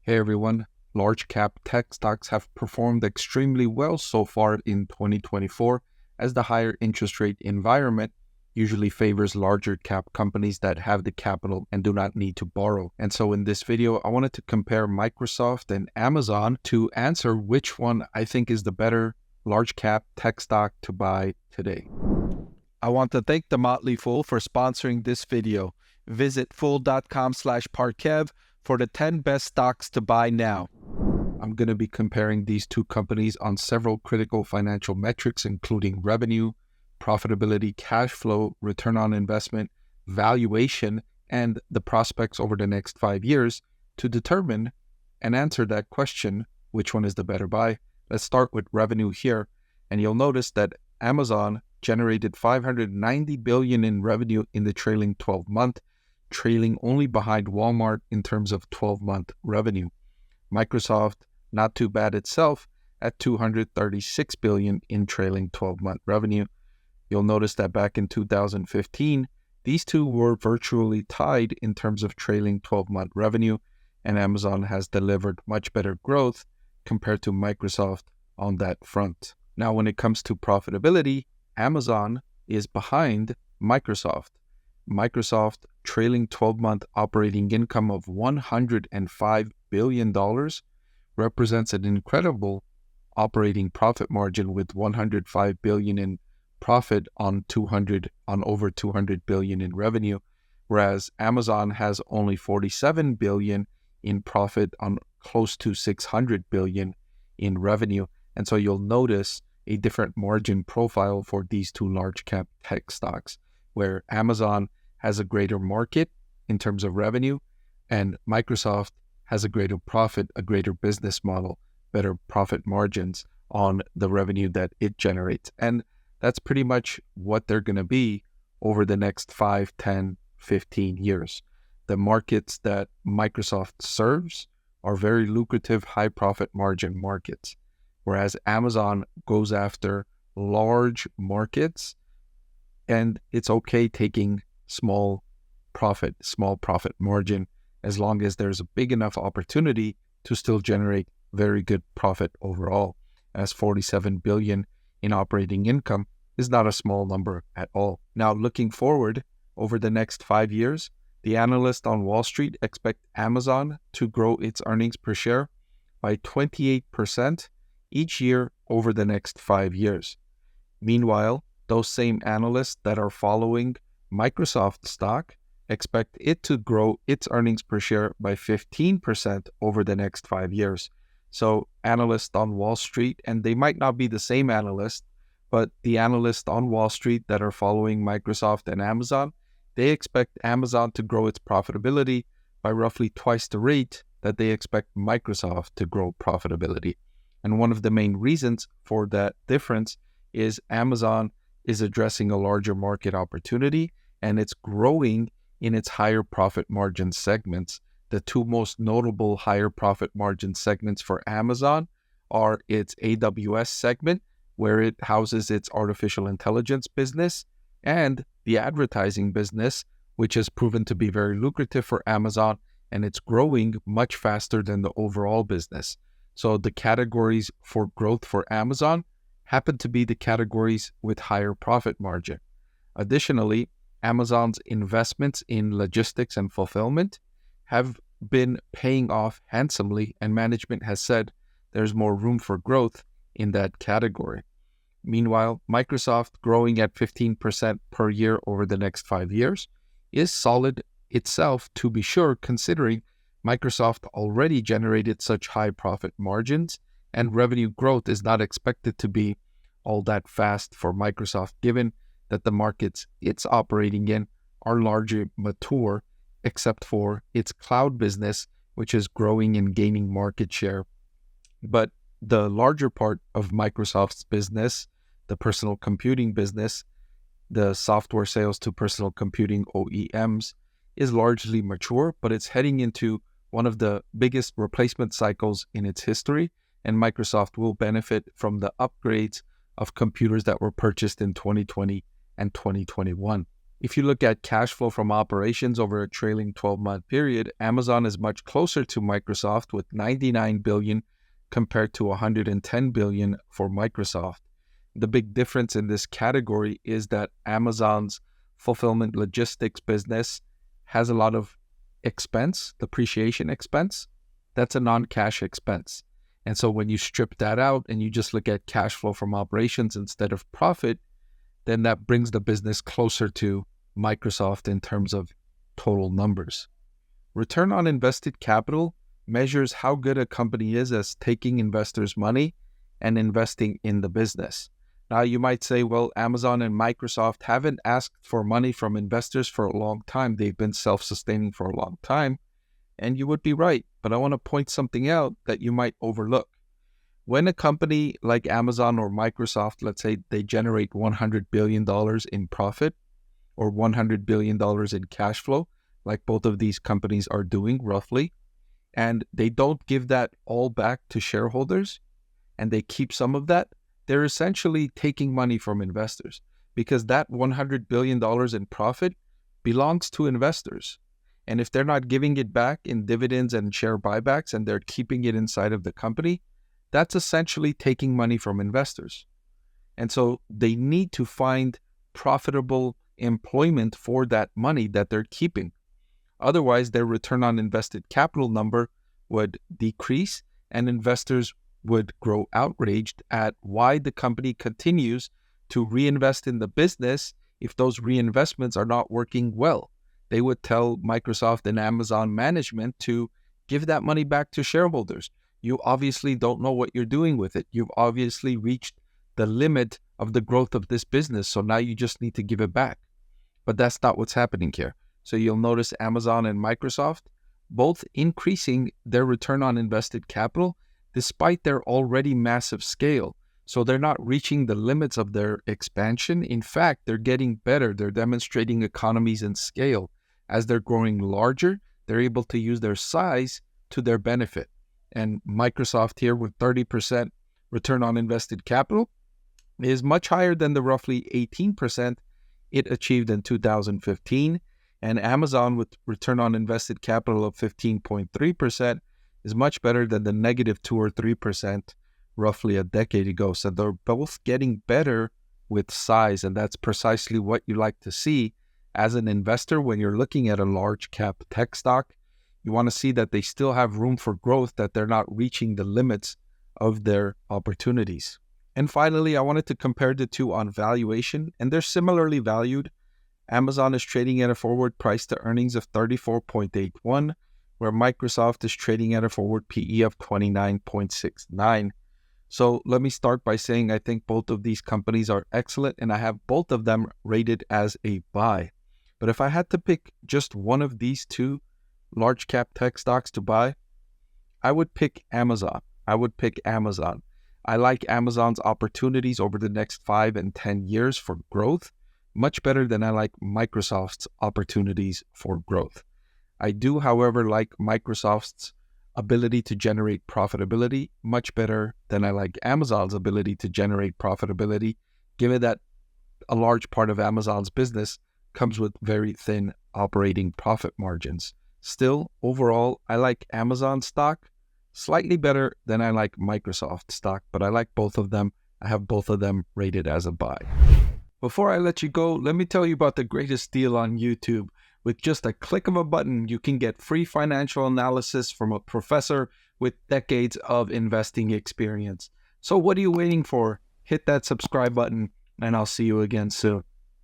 Hey everyone, large cap tech stocks have performed extremely well so far in 2024 as the higher interest rate environment usually favors larger cap companies that have the capital and do not need to borrow. And so in this video, I wanted to compare Microsoft and Amazon to answer which one I think is the better large cap tech stock to buy today. I want to thank the Motley Fool for sponsoring this video. Visit fool.com/Parkev for the 10 best stocks to buy now. I'm going to be comparing these two companies on several critical financial metrics, including revenue, profitability, cash flow, return on investment, valuation, and the prospects over the next 5 years to determine and answer that question, which one is the better buy. Let's start with revenue here, and you'll notice that Amazon generated $590 billion in revenue in the trailing 12-month, trailing only behind Walmart in terms of 12-month revenue. Microsoft, not too bad itself, at $236 billion in trailing 12-month revenue. You'll notice that back in 2015, these two were virtually tied in terms of trailing 12-month revenue, and Amazon has delivered much better growth compared to Microsoft on that front. Now, when it comes to profitability, Amazon is behind Microsoft. Microsoft trailing 12-month operating income of $105 billion represents an incredible operating profit margin with $105 billion in profit on over $200 billion in revenue, whereas Amazon has only $47 billion in profit on close to $600 billion in revenue. And so you'll notice a different margin profile for these two large cap tech stocks, where Amazon has a greater market in terms of revenue, and Microsoft has a greater profit, a greater business model, better profit margins on the revenue that it generates. And that's pretty much what they're going to be over the next 5, 10, 15 years. The markets that Microsoft serves are very lucrative, high profit margin markets, whereas Amazon goes after large markets, and it's okay taking small profit margin as long as there's a big enough opportunity to still generate very good profit overall, as $47 billion in operating income is not a small number at all. Now, looking forward over the next 5 years, the analysts on Wall Street expect Amazon to grow its earnings per share by 28% each year over the next 5 years. Meanwhile, those same analysts that are following Microsoft stock expect it to grow its earnings per share by 15% over the next 5 years. So analysts on Wall Street, and they might not be the same analyst, but the analysts on Wall Street that are following Microsoft and Amazon, they expect Amazon to grow its profitability by roughly twice the rate that they expect Microsoft to grow profitability. And one of the main reasons for that difference is Amazon is addressing a larger market opportunity, and it's growing in its higher profit margin segments. The two most notable higher profit margin segments for Amazon are its AWS segment, where it houses its artificial intelligence business, and the advertising business, which has proven to be very lucrative for Amazon, and it's growing much faster than the overall business. So the categories for growth for Amazon happen to be the categories with higher profit margin. Additionally, Amazon's investments in logistics and fulfillment have been paying off handsomely, and management has said there's more room for growth in that category. Meanwhile, Microsoft growing at 15% per year over the next 5 years is solid itself, to be sure, considering Microsoft already generated such high profit margins, and revenue growth is not expected to be all that fast for Microsoft, given that the markets it's operating in are largely mature, except for its cloud business, which is growing and gaining market share. But the larger part of Microsoft's business, the personal computing business, the software sales to personal computing OEMs, is largely mature, but it's heading into one of the biggest replacement cycles in its history, and Microsoft will benefit from the upgrades of computers that were purchased in 2020 and 2021. If you look at cash flow from operations over a trailing 12-month period, Amazon is much closer to Microsoft with $99 billion compared to $110 billion for Microsoft. The big difference in this category is that Amazon's fulfillment logistics business has a lot of expense, depreciation expense. That's a non-cash expense. And so when you strip that out and you just look at cash flow from operations instead of profit, then that brings the business closer to Microsoft in terms of total numbers. Return on invested capital measures how good a company is as taking investors' money and investing in the business. Now, you might say, well, Amazon and Microsoft haven't asked for money from investors for a long time. They've been self-sustaining for a long time. And you would be right. But I want to point something out that you might overlook. When a company like Amazon or Microsoft, let's say they generate $100 billion in profit or $100 billion in cash flow, like both of these companies are doing roughly, and they don't give that all back to shareholders, and they keep some of that, they're essentially taking money from investors because that $100 billion in profit belongs to investors. And if they're not giving it back in dividends and share buybacks and they're keeping it inside of the company, that's essentially taking money from investors. And so they need to find profitable employment for that money that they're keeping. Otherwise, their return on invested capital number would decrease and investors would grow outraged at why the company continues to reinvest in the business if those reinvestments are not working well. They would tell Microsoft and Amazon management to give that money back to shareholders. You obviously don't know what you're doing with it. You've obviously reached the limit of the growth of this business, so now you just need to give it back. But that's not what's happening here. So you'll notice Amazon and Microsoft both increasing their return on invested capital despite their already massive scale. So they're not reaching the limits of their expansion. In fact, they're getting better. They're demonstrating economies in scale. As they're growing larger, they're able to use their size to their benefit. And Microsoft here with 30% return on invested capital is much higher than the roughly 18% it achieved in 2015. And Amazon with return on invested capital of 15.3% is much better than the negative 2 or 3% roughly a decade ago. So they're both getting better with size, and that's precisely what you like to see as an investor when you're looking at a large cap tech stock. You want to see that they still have room for growth, that they're not reaching the limits of their opportunities. And finally, I wanted to compare the two on valuation, and they're similarly valued. Amazon is trading at a forward price to earnings of 34.81, where Microsoft is trading at a forward PE of 29.69. So let me start by saying I think both of these companies are excellent, and I have both of them rated as a buy. But if I had to pick just one of these two large cap tech stocks to buy, I would pick Amazon. I like Amazon's opportunities over the next 5 and 10 years for growth much better than I like Microsoft's opportunities for growth. I do, however, like Microsoft's ability to generate profitability much better than I like Amazon's ability to generate profitability, given that a large part of Amazon's business comes with very thin operating profit margins. Still, overall, I like Amazon stock slightly better than I like Microsoft stock, but I like both of them. I have both of them rated as a buy. Before I let you go, let me tell you about the greatest deal on YouTube. With just a click of a button, you can get free financial analysis from a professor with decades of investing experience. So what are you waiting for? Hit that subscribe button, and I'll see you again soon.